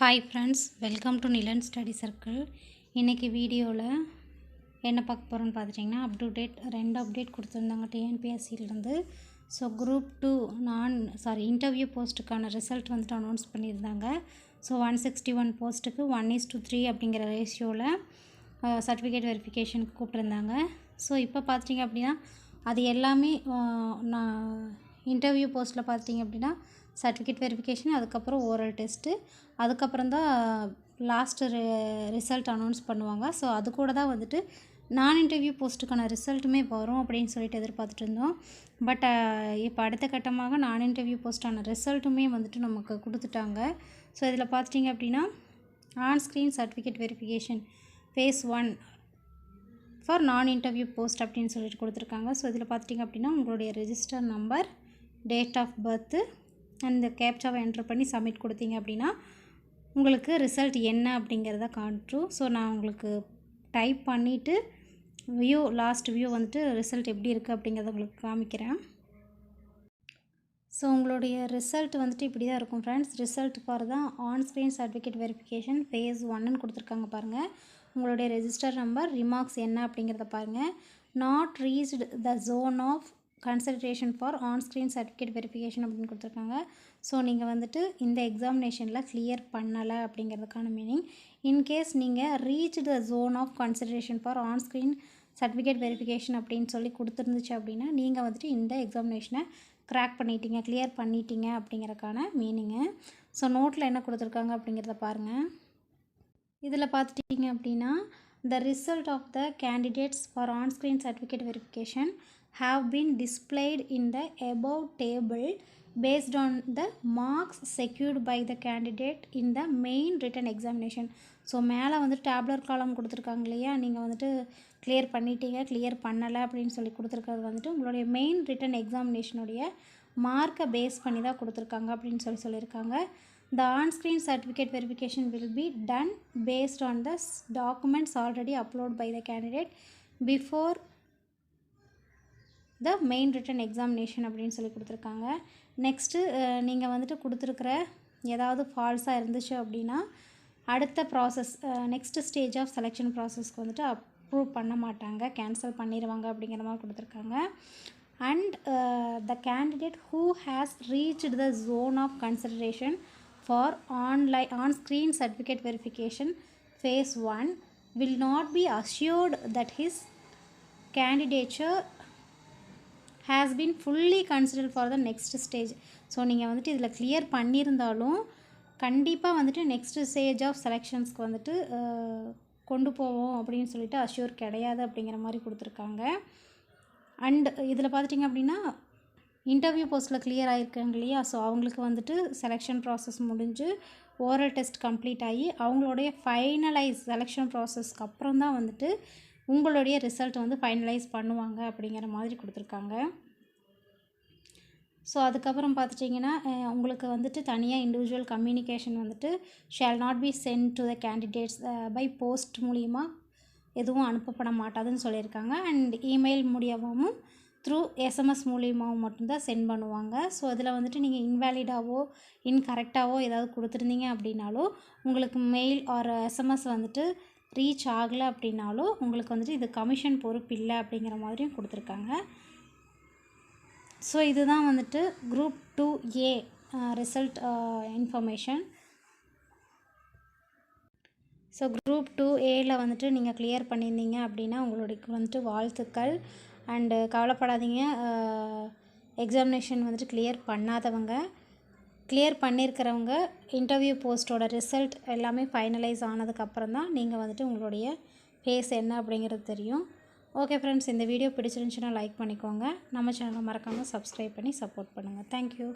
Hi friends, welcome to Nilan study circle. இன்றைக்கி வீடியோவில் என்ன பார்க்க போகிறோன்னு பார்த்துட்டிங்கன்னா, ரெண்டு அப்டேட் கொடுத்துருந்தாங்க டிஎன்பிஎஸ்சிலேருந்து. ஸோ குரூப் 2 இன்டர்வியூ போஸ்ட்டுக்கான ரிசல்ட் வந்துட்டு அனௌன்ஸ் பண்ணியிருந்தாங்க. ஸோ 161 போஸ்ட்டுக்கு 1:3 அப்படிங்கிற ரேஷியோவில் சர்டிஃபிகேட் வெரிஃபிகேஷனுக்கு கூப்பிட்ருந்தாங்க. ஸோ இப்போ பார்த்துட்டிங்க அப்படின்னா அது எல்லாமே நான் இன்டர்வியூ போஸ்ட்டில் பார்த்திங்க அப்படின்னா சர்டிஃபிகேட் வெரிஃபிகேஷன், அதுக்கப்புறம் ஓரல் டெஸ்ட்டு, அதுக்கப்புறம் தான் லாஸ்ட்டு ரிசல்ட் அனௌன்ஸ் பண்ணுவாங்க. ஸோ அது கூட தான் வந்துட்டு நான் இன்டர்வியூ போஸ்ட்டுக்கான ரிசல்ட்டுமே வரும் அப்படின்னு சொல்லிட்டு எதிர்பார்த்துட்டு இருந்தோம். பட் இப்போ அடுத்த கட்டமாக நான் இன்டர்வியூ போஸ்ட்டான ரிசல்ட்டுமே வந்துட்டு நமக்கு கொடுத்துட்டாங்க. ஸோ இதில் பார்த்துட்டிங்க அப்படின்னா onscreen certificate verification phase 1 for non interview post அப்படின்னு சொல்லிட்டு கொடுத்துருக்காங்க. ஸோ இதில் பார்த்துட்டிங்க அப்படின்னா உங்களுடைய register number, date of birth அந்த கேப்சாவை என்ட்ரு பண்ணி சப்மிட் கொடுத்தீங்க அப்படின்னா உங்களுக்கு ரிசல்ட் என்ன அப்படிங்கிறத காட்டும். ஸோ நான் உங்களுக்கு டைப் பண்ணிவிட்டு லாஸ்ட் வியூ வந்துட்டு ரிசல்ட் எப்படி இருக்குது அப்படிங்கிறத உங்களுக்கு காமிக்கிறேன். ஸோ உங்களுடைய ரிசல்ட் வந்துட்டு இப்படி தான் இருக்கும் ஃப்ரெண்ட்ஸ். ரிசல்ட் ஃபார் தான் ஆன்ஸ்க்ரீன் சர்டிஃபிகேட் வெரிஃபிகேஷன் ஃபேஸ் 1ன்னு கொடுத்துருக்காங்க பாருங்கள். உங்களுடைய ரெஜிஸ்டர் நம்பர், ரிமார்க்ஸ் என்ன அப்படிங்கிறத பாருங்கள். Not reached the zone of consideration for onscreen certificate verification அப்படின்னு கொடுத்துருக்காங்க. ஸோ நீங்கள் வந்துட்டு இந்த எக்ஸாமினேஷனில் கிளியர் பண்ணலை அப்படிங்கிறதுக்கான மீனிங். இன்கேஸ் நீங்கள் reach the zone of consideration for onscreen certificate verification அப்படின்னு சொல்லி கொடுத்துருந்துச்சு அப்படின்னா நீங்கள் வந்துட்டு இந்த எக்ஸாமினேஷனை கிராக் பண்ணிட்டீங்க, கிளியர் பண்ணிட்டீங்க அப்படிங்கிறதுக்கான மீனிங்கு. ஸோ நோட்டில் என்ன கொடுத்துருக்காங்க அப்படிங்கிறத பாருங்கள். இதில் பார்த்துட்டிங்க அப்படின்னா the result of the candidates for on-screen certificate verification have been displayed in the above table based on the marks secured by the candidate in the main written examination. So மேலே வந்துட்டு டேப்லர் காலம் கொடுத்துருக்காங்க இல்லையா, நீங்கள் வந்துட்டு கிளியர் பண்ணிட்டீங்க, clear பண்ணலை அப்படின்னு சொல்லி கொடுத்துருக்கிறது வந்துட்டு உங்களுடைய மெயின் ரிட்டன் எக்ஸாமினேஷனுடைய மார்க்கை பேஸ் பண்ணி தான் கொடுத்துருக்காங்க அப்படின்னு சொல்லியிருக்காங்க. The on-screen certificate verification will be done based on the documents already uploaded by the candidate before the main written examination அப்படின்னு சொல்லி கொடுத்துருக்காங்க. நெக்ஸ்ட்டு நீங்கள் வந்துட்டு கொடுத்துருக்குற ஏதாவது ஃபால்ஸாக இருந்துச்சு அப்படின்னா அடுத்த process next stage of selection ப்ராசஸ்க்கு வந்துட்டு அப்ரூவ் பண்ண மாட்டாங்க, கேன்சல் பண்ணிடுவாங்க அப்படிங்கிற மாதிரி கொடுத்துருக்காங்க. And the candidate who has reached the zone of consideration for on-screen certificate verification phase 1 will not be assured that his candidature has been fully considered for the next stage. So நீங்கள் வந்துட்டு இதில் clear பண்ணியிருந்தாலும் கண்டிப்பாக வந்துட்டு next stage of செலெக்ஷன்ஸ்க்கு வந்துட்டு கொண்டு போவோம் அப்படின்னு சொல்லிட்டு அஷ்யூர் கிடையாது அப்படிங்கிற மாதிரி கொடுத்துருக்காங்க. அண்ட் இதில் பார்த்துட்டிங்க அப்படின்னா இன்டர்வியூ போஸ்ட்டில் கிளியர் ஆகிருக்காங்க இல்லையா, ஸோ அவங்களுக்கு வந்துட்டு செலெக்ஷன் ப்ராசஸ் முடிஞ்சு ஓரல் டெஸ்ட் கம்ப்ளீட் ஆகி அவங்களுடைய செலெக்ஷன் ப்ராசஸ்க்கு அப்புறம் தான் வந்துட்டு உங்களுடைய ரிசல்ட் வந்து ஃபைனலைஸ் பண்ணுவாங்க அப்படிங்கிற மாதிரி கொடுத்துருக்காங்க. ஸோ அதுக்கப்புறம் பார்த்துட்டிங்கன்னா உங்களுக்கு வந்துட்டு தனியாக இண்டிவிஜுவல் கம்யூனிகேஷன் வந்துட்டு shall not be sent to the candidates by post மூலிமா எதுவும் அனுப்பப்பட மாட்டாதுன்னு சொல்லியிருக்காங்க. அண்ட் இமெயில் மூலியமாகவும் த்ரூ எஸ்எம்எஸ் மூலியமாகவும் மட்டும்தான் சென்ட் பண்ணுவாங்க. ஸோ அதில் வந்துட்டு நீங்கள் இன்வேலிடாவோ இன்கரெக்டாவோ ஏதாவது கொடுத்துருந்தீங்க அப்படின்னாலோ உங்களுக்கு மெயில் ஆர் எஸ்எம்எஸ் வந்துட்டு ரீச் ஆகலை அப்படின்னாலோ உங்களுக்கு வந்துட்டு இது கமிஷன் பொறுப்பு இல்லை அப்படிங்கிற மாதிரியும் கொடுத்துருக்காங்க. ஸோ இதுதான் வந்துட்டு group 2A result information. So group 2Aவில் வந்துட்டு நீங்கள் கிளியர் பண்ணியிருந்தீங்க அப்படின்னா உங்களுக்கு வந்துட்டு வாழ்த்துக்கள். அண்டு கவலைப்படாதீங்க, எக்ஸாமினேஷன் வந்துட்டு கிளியர் பண்ணாதவங்க, கிளியர் பண்ணியிருக்கிறவங்க இன்டர்வியூ போஸ்ட்டோட ரிசல்ட் எல்லாமே ஃபைனலைஸ் ஆனதுக்கப்புறம் தான் நீங்கள் வந்துட்டு உங்களுடைய ஃபேஸ் என்ன அப்படிங்கிறது தெரியும். ஓகே ஃப்ரெண்ட்ஸ், இந்த வீடியோ பிடிச்சிருந்துச்சுன்னா லைக் பண்ணிக்கோங்க. நம்ம சேனலை மறக்காமல் சப்ஸ்கிரைப் பண்ணி சப்போர்ட் பண்ணுங்கள். தேங்க்யூ.